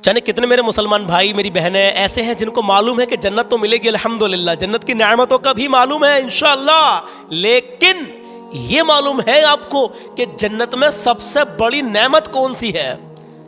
जाने कितने मेरे मुसलमान भाई मेरी बहनें ऐसे हैं जिनको मालूम है कि जन्नत तो मिलेगी अल्हम्दुलिल्लाह, जन्नत की नेमतों का भी मालूम है इंशाअल्लाह, लेकिन ये मालूम है आपको कि जन्नत में सबसे बड़ी नेमत कौन सी है?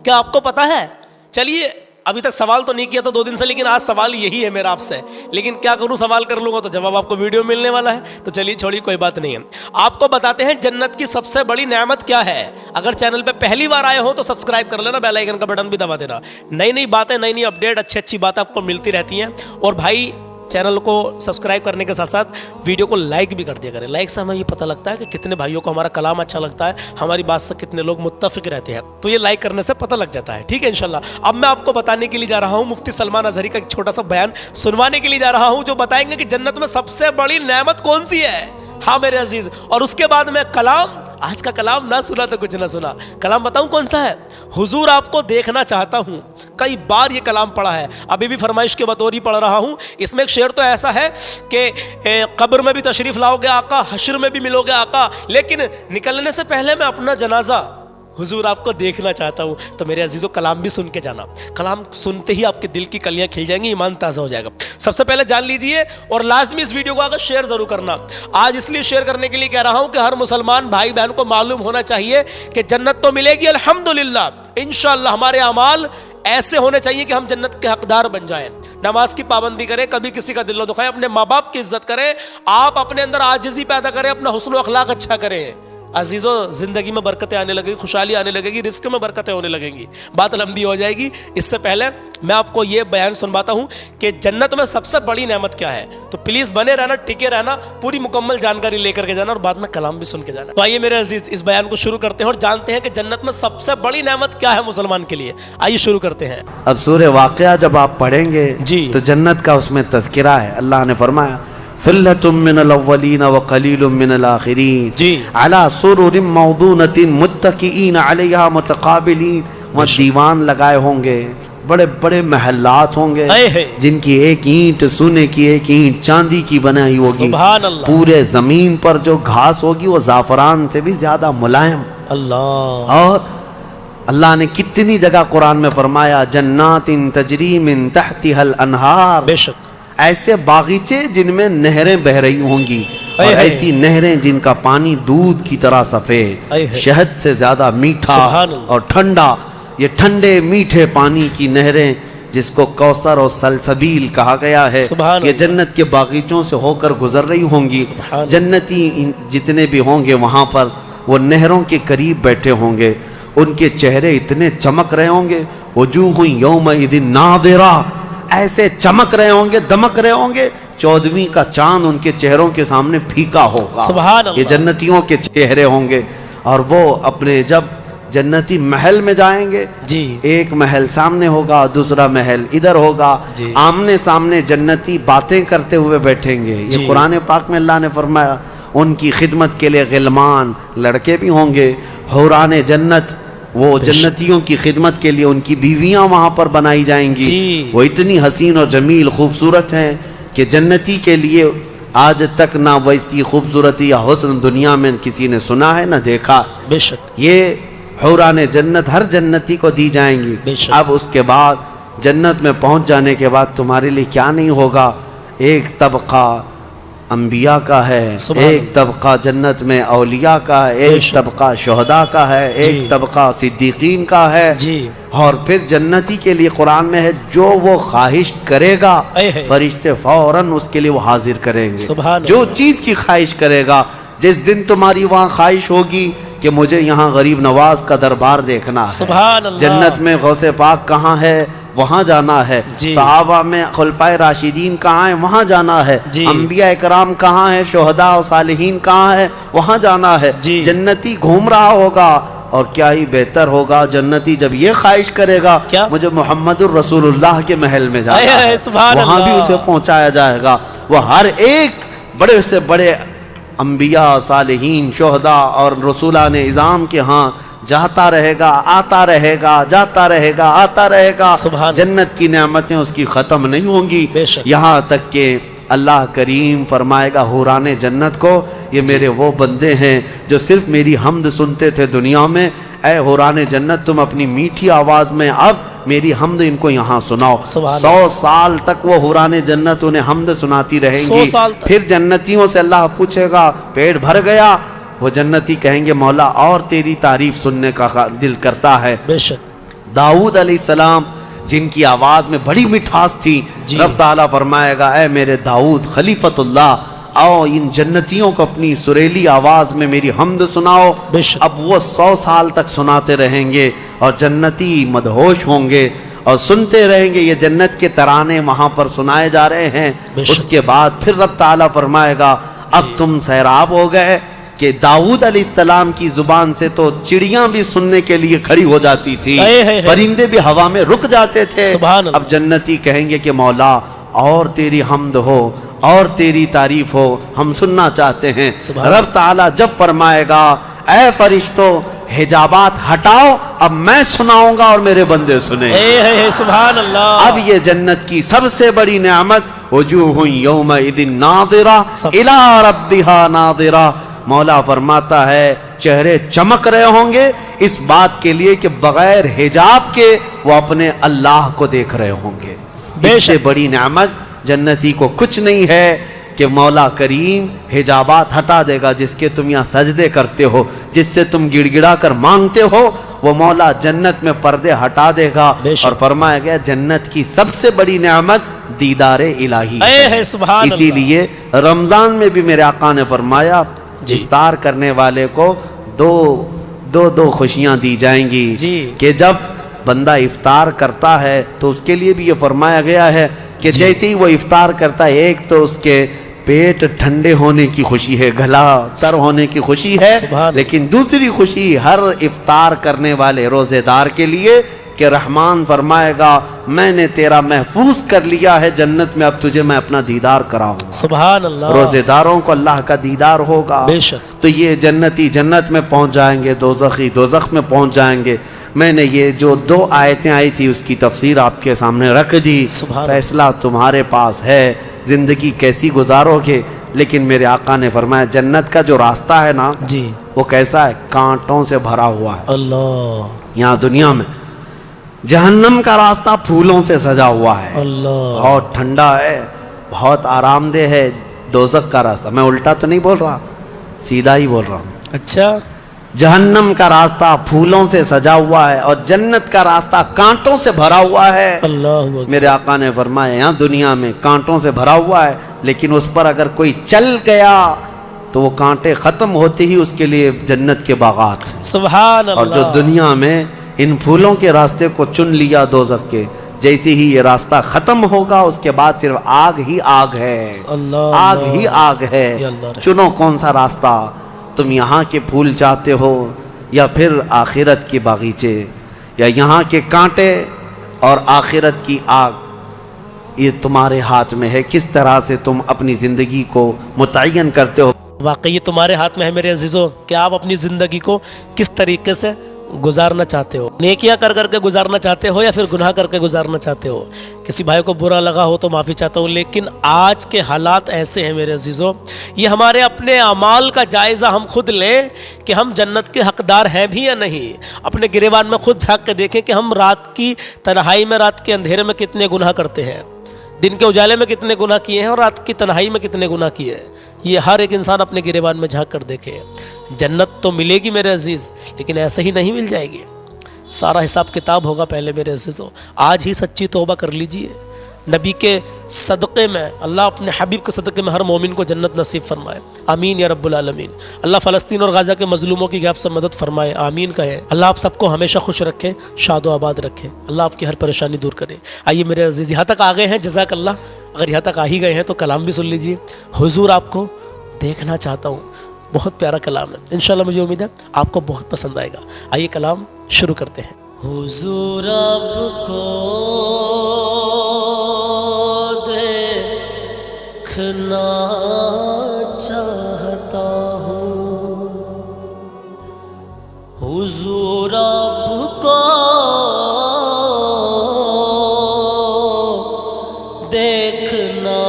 क्या आपको पता है? चलिए, अभी तक सवाल तो नहीं किया था 2 दिन से, लेकिन आज सवाल यही है मेरा आपसे। लेकिन क्या करूं, सवाल कर लूंगा तो जवाब आपको वीडियो मिलने वाला है, तो चलिए छोड़िए, कोई बात नहीं है। आपको बताते हैं जन्नत की सबसे बड़ी नेमत क्या है। अगर चैनल पे पहली बार आए हो तो सब्सक्राइब कर लेना, बेल आइकन का बटन भी दबा देना। नई नई बातें, नई नई अपडेट, अच्छी बातें आपको मिलती रहती हैं। और भाई चैनल को सब्सक्राइब करने के साथ साथ वीडियो को लाइक भी कर दिया करें। लाइक से हमें ये पता लगता है कि कितने भाइयों को हमारा कलाम अच्छा लगता है, हमारी बात से कितने लोग मुत्तफिक रहते हैं, तो ये लाइक करने से पता लग जाता है। ठीक है इंशाल्लाह। अब मैं आपको बताने के लिए जा रहा हूँ, मुफ्ती सलमान अजहरी का एक छोटा सा बयान सुनवाने के लिए जा रहा हूँ, जो बताएंगे कि जन्नत में सबसे बड़ी नेमत कौन सी है। हाँ मेरे अजीज, और उसके बाद मैं कलाम, आज का कलाम ना सुना तो कुछ ना सुना। कलाम बताऊं कौन सा है? हुजूर आपको देखना चाहता हूं। कई बार ये कलाम पढ़ा है, अभी भी फरमाइश के बतौर ही पढ़ रहा हूं। इसमें एक शेर तो ऐसा है कि कब्र में भी तशरीफ लाओगे आका, हश्र में भी मिलोगे आका, लेकिन निकलने से पहले मैं अपना जनाजा हुजूर आपको देखना चाहता हूँ। तो मेरे अजीज़ों, कलाम भी सुन के जाना। कलाम सुनते ही आपके दिल की कलियाँ खिल जाएंगी, ईमान ताज़ा हो जाएगा। सबसे पहले जान लीजिए, और लाजमी इस वीडियो को आकर शेयर ज़रूर करना। आज इसलिए शेयर करने के लिए कह रहा हूँ कि हर मुसलमान भाई बहन को मालूम होना चाहिए कि जन्नत तो मिलेगी अल्हम्दुलिल्लाह, इंशाअल्लाह। हमारे अमाल ऐसे होने चाहिए कि हम जन्नत के हकदार बन जाएं। नमाज की पाबंदी करें, कभी किसी का दिल न दुखाएं, अपने माँ बाप की इज्जत करें, आप अपने अंदर आजिज़ी पैदा करें, अपना हुस्न व अखलाक अच्छा करें। अजीज़ों, ज़िंदगी में बरकतें आने लगेगी, खुशहाली आने लगेगी, रिस्क में बरकतें होने लगेंगी, बात लंबी हो जाएगी। इससे पहले मैं आपको ये बयान सुनवाता हूँ कि जन्नत में सबसे बड़ी नेमत क्या है। तो प्लीज़ बने रहना, टिके रहना, पूरी मुकम्मल जानकारी लेकर के जाना, और बाद में कलाम भी सुन के जाना। तो आइए मेरे अजीज़, इस बयान को शुरू करते हैं और जानते हैं कि जन्नत में सबसे बड़ी नेमत क्या है मुसलमान के लिए। आइए शुरू करते हैं। अब सूरह वाक़िया जब आप पढ़ेंगे जी, तो जन्नत का उसमें तज़किरा है। अल्लाह ने फरमाया फ़िल्लतुम मिनल अव्वलीन व क़लीलुम मिनल आख़िरीन जी, अला सुरुरिम मौदूनतिन मुत्तक़ीन अलैहा मुतक़ाबिलीन। वहाँ दीवान लगाए होंगे, बड़े बड़े महलात होंगे जिनकी एक ईंट सोने की, एक ईंट चांदी की बनाई होगी। सुभान अल्लाह। पूरे ज़मीन पर जो घास होगी वो ज़ाफ़रान से भी ज़्यादा मुलायम। अल्लाह। और अल्लाह ने कितनी जगह कुरान में फरमाया जन्नातिन तजरी मिन तहतिहल अनहार, बेशक ऐसे बागीचे जिनमें नहरें बह रही होंगी, और ऐसी नहरें जिनका पानी दूध की तरह सफेद, शहद से ज्यादा मीठा और ठंडा। ये ठंडे मीठे पानी की नहरें जिसको कौसर और सलसबील कहा गया है, ये जन्नत के बागीचों से होकर गुजर रही होंगी। जन्नती जितने भी होंगे वहाँ पर वो नहरों के करीब बैठे होंगे, उनके चेहरे इतने चमक रहे होंगे, वजूह यौमइज़िन नाज़िरा, ऐसे चमक रहे होंगे, दमक रहे होंगे, 14वीं का चांद उनके चेहरों के सामने फीका होगा। सुभान अल्लाह। ये जन्नतियों के चेहरे होंगे। और वो अपने जब जन्नती महल में जाएंगे जी, एक महल सामने होगा, दूसरा महल इधर होगा, आमने सामने जन्नती बातें करते हुए बैठेंगे। ये कुरान पाक में अल्लाह ने फरमाया उनकी खिदमत के लिए गिलमान, लड़के भी होंगे। हुरान जन्नत, वो जन्नतियों की खिदमत के लिए उनकी बीवियां वहां पर बनाई जाएंगी। वो इतनी हसीन और जमील खूबसूरत हैं कि जन्नती के लिए आज तक ना वैसी खूबसूरती या हुस्न दुनिया में किसी ने सुना है ना देखा। बेशक ये हुरान जन्नत हर जन्नती को दी जाएंगी। अब उसके बाद जन्नत में पहुंच जाने के बाद तुम्हारे लिए क्या नहीं होगा। एक तबका अंबिया का है, एक तबका जन्नत में औलिया का है, एक तबका शुहदा का है, एक तबका सिद्दीकीन का है जी। और फिर जन्नती के लिए कुरान में है जो वो ख्वाहिश करेगा फरिश्ते फौरन उसके लिए वो हाजिर करेंगे। जो चीज की ख्वाहिश करेगा, जिस दिन तुम्हारी वहाँ ख्वाहिश होगी कि मुझे यहाँ गरीब नवाज का दरबार देखना है, जन्नत में गौसे पाक कहाँ है वहाँ जाना है, सहाबा में खुलफाए राशिदीन कहाँ है वहाँ जाना है, अंबिया इकराम कहाँ है, शुहदा और सालिहीन कहाँ है वहाँ जाना है। जन्नती घूम रहा होगा, और क्या ही बेहतर होगा जन्नती जब ये ख्वाहिश करेगा क्या? मुझे मोहम्मदुर रसूलुल्लाह के महल में जाना है, वहाँ भी उसे पहुँचाया जाएगा। वह हर एक बड़े से बड़े अंबिया, सालिहीन, शुहदा और रसूलान इज़ाम के यहाँ जाता रहेगा, आता रहेगा, जाता रहेगा, आता रहेगा। जन्नत की नेमतें उसकी ख़त्म नहीं होंगी, यहाँ तक कि अल्लाह करीम फरमाएगा हुराने जन्नत को, ये मेरे वो बंदे हैं जो सिर्फ मेरी हम्द सुनते थे दुनिया में, ऐ हुराने जन्नत तुम अपनी मीठी आवाज़ में अब मेरी हमद इनको यहाँ सुनाओ। सुभान 100 साल तक वो हुरान जन्नत उन्हें हमद सुनाती 100 रहेंगी। साल तक। फिर जन्नतियों से अल्लाह पूछेगा पेट भर गया? वो जन्नती कहेंगे मौला और तेरी तारीफ सुनने का दिल करता है। बेशक। दाऊद अलैहिस्सलाम जिनकी आवाज में बड़ी मिठास थी, रब ताला फरमाएगा ऐ मेरे दाऊद खलीफतुल्लाह, आओ इन जन्नतियों को अपनी सुरीली आवाज में मेरी हमद सुनाओ। अब वो 100 साल तक सुनाते रहेंगे और जन्नती मदहोश होंगे और सुनते रहेंगे, ये जन्नत के तराने वहां पर सुनाए जा रहे हैं। उसके बाद फिर रब ताला फरमाएगा अब तुम सैराब हो गए कि दाऊद अलैहिस्सलाम की जुबान से तो चिड़ियां भी सुनने के लिए खड़ी हो जाती थी, परिंदे भी हवा में रुक जाते थे। अब जन्नती कहेंगे कि मौला और तेरी हमद हो और तेरी तारीफ हो, हम सुनना चाहते हैं। रब ताला जब फरमाएगा ऐ फरिश्तों हिजाबात हटाओ, अब मैं सुनाऊंगा और मेरे बंदे सुने। सुभान अल्लाह। अब ये जन्नत की सबसे बड़ी नेमत वजूहुन यौमइदिन नाज़िरा इला रब्बिहा नाज़िरा। मौला फरमाता है चेहरे चमक रहे होंगे इस बात के लिए कि बगैर हिजाब के वो अपने अल्लाह को देख रहे होंगे। इससे बड़ी नेमत जन्नती को कुछ नहीं है कि मौला करीम हिजाबात हटा देगा। जिसके तुम यहाँ सजदे करते हो, जिससे तुम गिड़गिड़ा कर मांगते हो, वो मौला जन्नत में पर्दे हटा देगा। और फरमाया गया जन्नत की सबसे बड़ी नेमत दीदार इलाही है। इसीलिए रमजान में भी मेरे आका ने फरमाया इफ्तार करने वाले को दो खुशियां दी जाएंगी कि जब बंदा इफ्तार करता है तो उसके लिए भी ये फरमाया गया है कि जैसे ही वो इफ्तार करता है, एक तो उसके पेट ठंडे होने की खुशी है, गला तर होने की खुशी है, लेकिन दूसरी खुशी हर इफ्तार करने वाले रोजेदार के लिए कि रहमान फरमाएगा मैंने तेरा महफूज कर लिया है जन्नत में, अब तुझे मैं अपना दीदार कराऊंगा। सुभान अल्लाह। रोजेदारों को अल्लाह का दीदार होगा। तो ये जन्नती जन्नत में पहुंच जाएंगे, दोज़खी दोज़ख में पहुंच जाएंगे। मैंने ये जो 2 आयतें आई थी उसकी तफसीर आपके सामने रख दी। फैसला तुम्हारे पास है, जिंदगी कैसी गुजारोगे। लेकिन मेरे आका ने फरमाया जन्नत का जो रास्ता है ना जी, वो कैसा है? कांटों से भरा हुआ है। अल्लाह। यहाँ दुनिया में जहन्नम का रास्ता फूलों से सजा हुआ है। अल्लाह। बहुत ठंडा है, बहुत आरामदेह है दोज़ख का रास्ता। मैं उल्टा तो नहीं बोल रहा, सीधा ही बोल रहा हूँ। अच्छा। जहन्नम का रास्ता फूलों से सजा हुआ है और जन्नत का रास्ता कांटों से भरा हुआ है। अल्लाह। मेरे आका ने फरमाया यहाँ दुनिया में कांटों से भरा हुआ है, लेकिन उस पर अगर कोई चल गया तो वो कांटे खत्म होते ही उसके लिए जन्नत के बागात। सुभान अल्लाह। और जो दुनिया में इन फूलों के रास्ते को चुन लिया दोज़ख के, जैसे ही ये रास्ता खत्म होगा उसके बाद सिर्फ आग ही आग है। आग ही आग है। चुनो कौन सा रास्ता। तुम यहाँ के फूल चाहते हो या फिर आखिरत के बागीचे, या यहाँ के कांटे और आखिरत की आग, ये तुम्हारे हाथ में है। किस तरह से तुम अपनी ज़िंदगी को मुतय्यन करते हो। वाकई ये तुम्हारे हाथ में है मेरे अजीज़ों कि आप अपनी ज़िंदगी को किस तरीके से गुजारना चाहते हो। नेकियां कर करके गुजारना चाहते हो या फिर गुनाह करके गुजारना चाहते हो। किसी भाई को बुरा लगा हो तो माफ़ी चाहता हूँ, लेकिन आज के हालात ऐसे हैं मेरे अजीज़ों, ये हमारे अपने अमाल का जायज़ा हम खुद लें कि हम जन्नत के हकदार हैं भी या नहीं। अपने गिरेबान में खुद झांक के देखें कि हम रात की तन्हाई में, रात के अंधेरे में कितने गुनाह करते हैं, दिन के उजाले में कितने गुनाह किए हैं और रात की तन्हाई में कितने गुनाह किए हैं। ये हर एक इंसान अपने गिरेबान में झांक कर देखे। जन्नत तो मिलेगी मेरे अजीज़, लेकिन ऐसे ही नहीं मिल जाएगी। सारा हिसाब किताब होगा पहले मेरे अजीज़ों। आज ही सच्ची तौबा कर लीजिए। नबी के सदक़े में, अल्लाह अपने हबीब के सदक़े में हर मोमिन को जन्नत नसीब फरमाए। आमीन या रब्बुल आलमीन। अल्लाह फ़लस्तीन और गाज़ा के मज़लूमों की आप सब मदद फरमाए। आमीन कहें। अल्लाह आप सबको हमेशा खुश रखे, शादो आबाद रखे। अल्लाह आपकी हर परेशानी दूर करे। आइए मेरे अजीज़, यहाँ तक आ गए हैं, जज़ाकल्लाह। अगर यहाँ तक आ ही गए हैं तो कलाम भी सुन लीजिए। हुजूर आपको देखना चाहता हूँ, बहुत प्यारा कलाम है। इंशाल्लाह मुझे उम्मीद है आपको बहुत पसंद आएगा। आइए कलाम शुरू करते हैं। हुजूर आपको देखना चाहता हूँ, हुजूर आपको देखना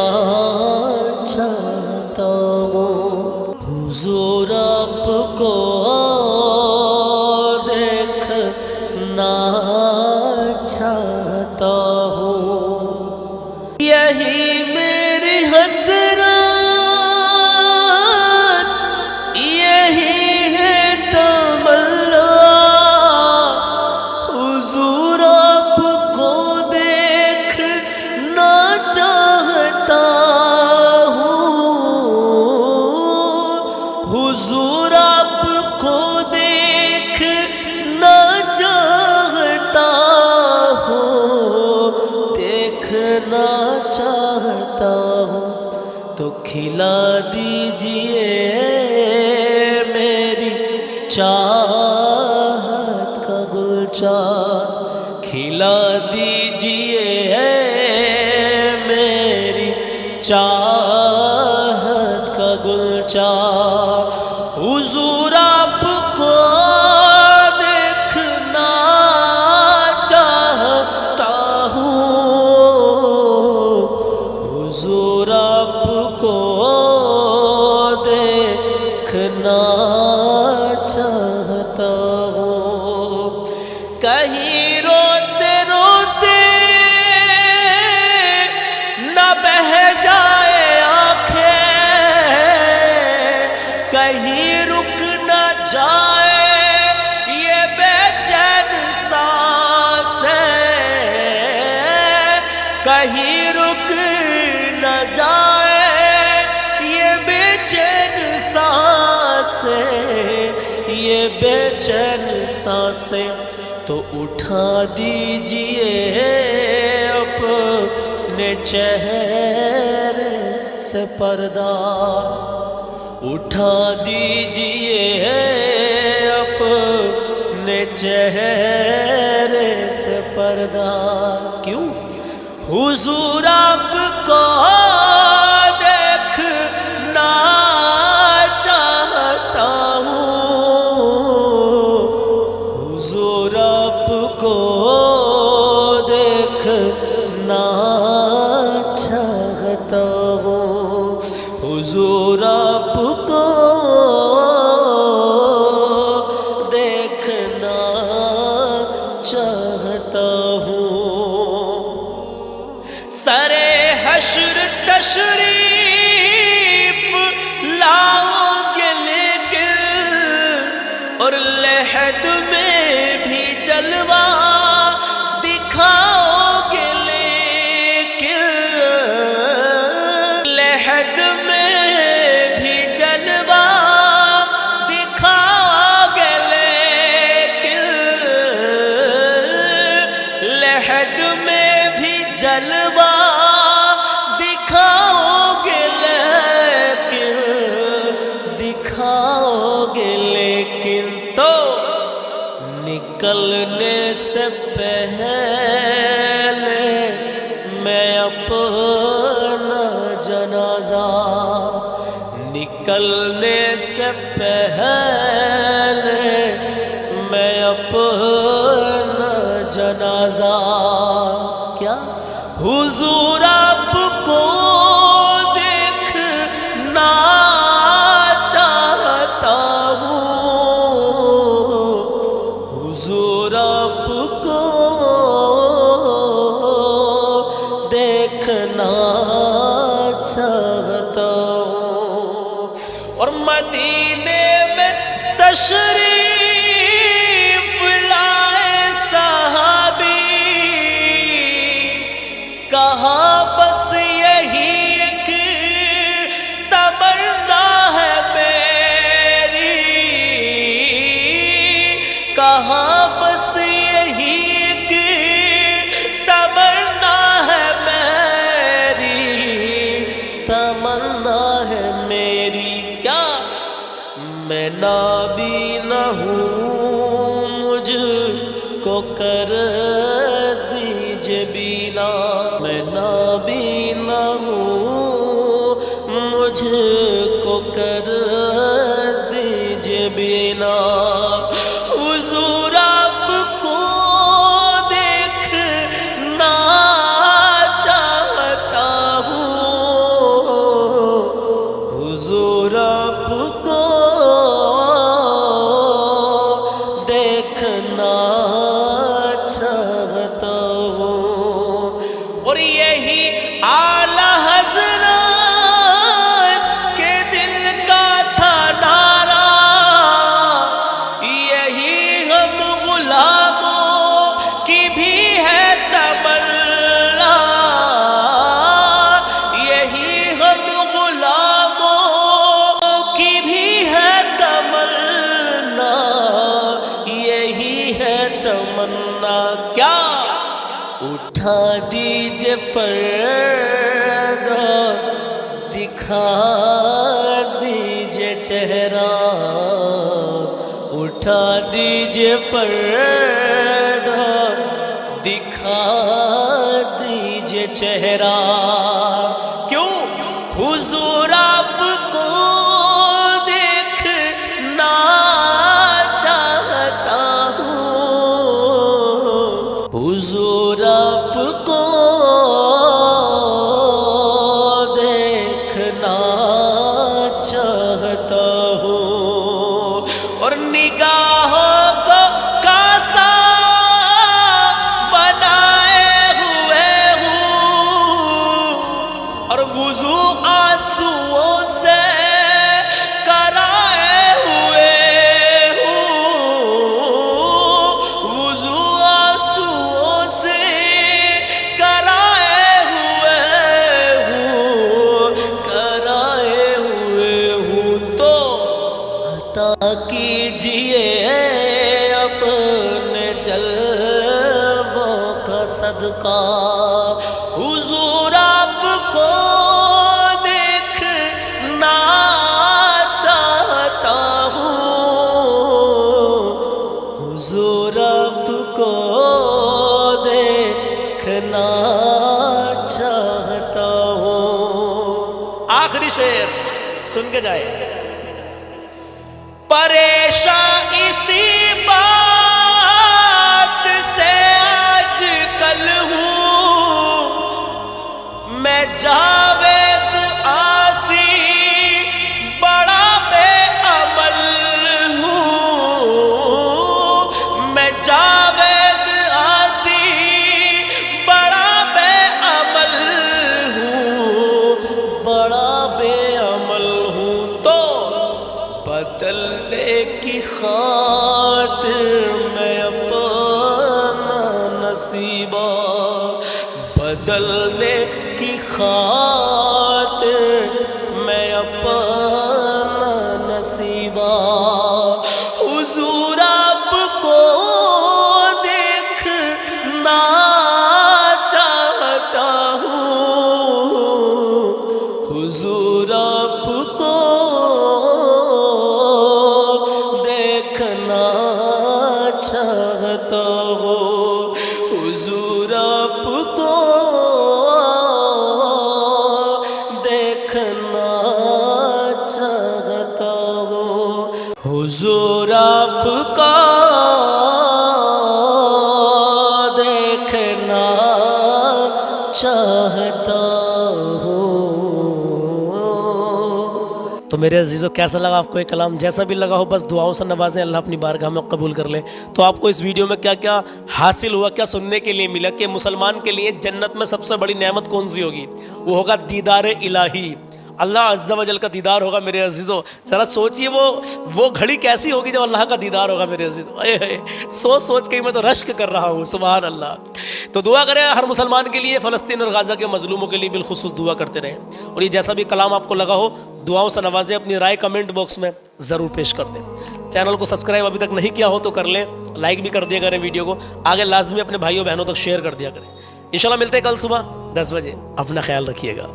चाहता हूँ, हुजूर आपको देखना चाहता چاہتا ہوں. یہی میری حسرات، یہی ہے تمنا، حضور آپ کو دیکھنا چاہتا ہوں. حضور آپ کو دیکھنا چاہتا ہوں، دیکھنا چاہتا ہوں. تو کھلا دیجئے میری چاہت کا گلچار، کھلا دیجئے میری چاہت کا گلچار. حضور آپ کو دیکھنا چاہتا ہوں، حضور آپ کو دیکھنا چاہتا ہوں. کہیں روتے روتے نہ بہہ جائے آنکھیں، کہیں رک نہ جائے یہ بے چین سانسیں، کہیں رک نہ جائے یہ بے چین سانسیں، یہ بے چین سانسیں. تو اٹھا دیجئے اپنے چہرے سے پردہ، اٹھا دیجئے اپنے چہرے سے پردہ. کیوں؟ حضور آپ کو دیکھنا چاہتا ہوں، حضور آپ کو دیکھنا چاہتا ہوں، حضور آپ کو دیکھنا چاہتا ہوں. سرے حشر تشریف لاؤ گے لیکن، اور لحد میں بھی جلوہ دکھاؤ گے لیکن، لحد میں بھی جلوہ دکھاؤ گے لیکن، لحد میں بھی جلوہ دکھاؤ گے لیکن، دکھاؤ گے لیکن. تو نکلنے سے پہلے میں اپنا جنازہ، نکلنے سے پہلے میں اپنا جنازہ، کیا حضور آپ کو دیکھنا چاہتا ہوں، حضور آپ کو دیکھنا چاہتا ہوں. اور مدینے میں تشریف لائے صحابی، کہا بس یہی ایک تمنا ہے میری، کہا بس یہی ایک تمنا ہے میری، تمنا ہے میری. کیا میں نابینا ہوں، مجھ کو کر دیجئے بینا، میں نابینا ہوں، مجھ کو کر دیجئے بینا. حضور آپ کو دیکھنا چاہتا ہوں، حضور آپ کو دیکھنا چاہتا ہوں. یہی اعلی حضرت کے دل کا تھا نعرہ، یہی ہم غلاموں کی بھی ہے تمنا، یہی ہم غلاموں کی بھی ہے تمنا، یہی ہے تمنا۔ کیا اٹھا دیجئے پردہ، دکھا دیجئے چہرہ، اٹھا دیجئے پردہ، دکھا دیجئے چہرہ۔ کیوں؟ حضور آپ کو دیکھنا چاہتا ہوں، حضور آپ کو دیکھنا چاہتا ہوں، اور نگاہوں کو کاسا بنائے ہوئے ہوں، اور وضو آنسوؤں سے کرائے ہوئے ہوں، وضو آنسوؤں سے کرائے ہوئے ہوں، کرائے ہوئے ہوں۔ تو عطا کیجئے اپنے جلووں کا صدقہ، حضور آپ کو دیکھنا چاہتا ہوں، حضور آپ کو دیکھنا چاہتا ہوں۔ آخری شعر سن کے جائے۔ پریشان اسی بات سے آج کل ہوں، میں جاوید آسی بڑا بے عمل ہوں، میں جاوید آسی بڑا بے عمل ہوں، بڑا بے عمل ہوں۔ تو بدلنے کی خاطر میں اپنا نصیبہ، بدلنے کی خاطر میں اپنا نصیبہ، حضور آپ کو دیکھنا چاہتا ہوں، حضور آپ کو دیکھنا چاہتا ہوں، حضور آپ کو دیکھنا چاہتا ہوں، حضور آپ کا دیکھنا چاہتا ہوں۔ تو میرے عزیزو کیسا لگا آپ کو یہ کلام؟ جیسا بھی لگا ہو بس دعاؤں سے نوازیں، اللہ اپنی بارگاہ میں قبول کر لے۔ تو آپ کو اس ویڈیو میں کیا کیا حاصل ہوا، کیا سننے کے لیے ملا کہ مسلمان کے لیے جنت میں سب سے بڑی نعمت کون سی ہوگی؟ وہ ہوگا دیدار الہی، اللہ عز و جل کا دیدار ہوگا میرے عزیزو۔ ذرا سوچئے وہ گھڑی کیسی ہوگی جب اللہ کا دیدار ہوگا میرے عزیزو۔ سوچ کے میں تو رشک کر رہا ہوں، سبحان اللہ۔ تو دعا کریں ہر مسلمان کے لیے، فلسطین اور غزہ کے مظلوموں کے لیے بالخصوص دعا کرتے رہیں، اور یہ جیسا بھی کلام آپ کو لگا ہو دعاؤں سے نوازیں، اپنی رائے کمنٹ باکس میں ضرور پیش کر دیں۔ چینل کو سبسکرائب ابھی تک نہیں کیا ہو تو کر لیں، لائک بھی کر دیا کریں، ویڈیو کو آگے لازمی اپنے بھائیوں بہنوں تک شیئر کر دیا کریں۔ انشاءاللہ ملتے ہیں کل صبح 10 بجے، اپنا خیال رکھیے گا۔